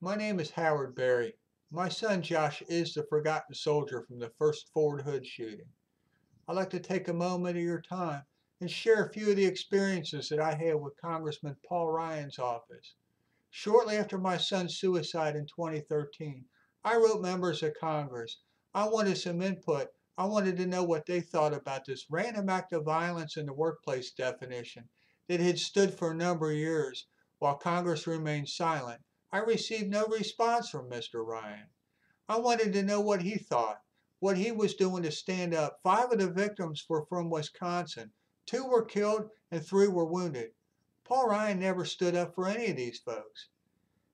My name is Howard Berry. My son Josh is the forgotten soldier from the first Fort Hood shooting. I'd like to take a moment of your time and share a few of the experiences that I had with Congressman Paul Ryan's office. Shortly after my son's suicide in 2013, I wrote members of Congress. I wanted some input. I wanted to know what they thought about this random act of violence in the workplace definition that had stood for a number of years while Congress remained silent. I received no response from Mr. Ryan. I wanted to know what he thought, what he was doing to stand up. Five of the victims were from Wisconsin. Two were killed and three were wounded. Paul Ryan never stood up for any of these folks.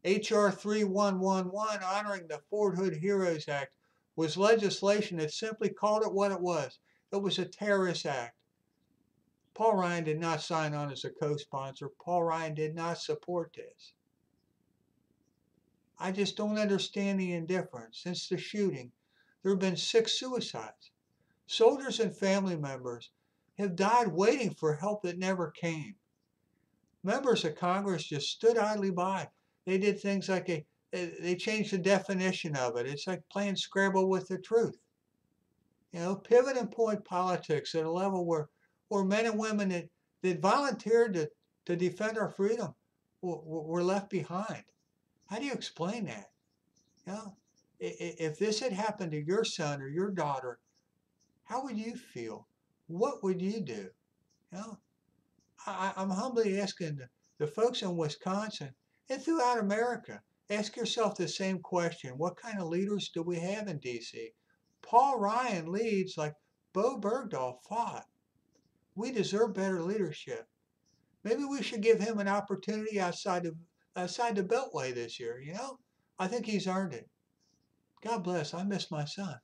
H.R. 3111, honoring the Fort Hood Heroes Act, was legislation that simply called it what it was. It was a terrorist act. Paul Ryan did not sign on as a co-sponsor. Paul Ryan did not support this. I just don't understand the indifference. Since the shooting, there have been 6 suicides. Soldiers and family members have died waiting for help that never came. Members of Congress just stood idly by. They did things like they changed the definition of it. It's like playing Scrabble with the truth. Pivot and point politics at a level where men and women that volunteered to defend our freedom were left behind. How do you explain that? You know, if this had happened to your son or your daughter, how would you feel? What would you do? You know, I'm humbly asking the folks in Wisconsin and throughout America, ask yourself the same question. What kind of leaders do we have in DC? Paul Ryan leads like Bo Bergdahl fought. We deserve better leadership. Maybe we should give him an opportunity outside the Beltway this year, I think he's earned it. God bless. I miss my son.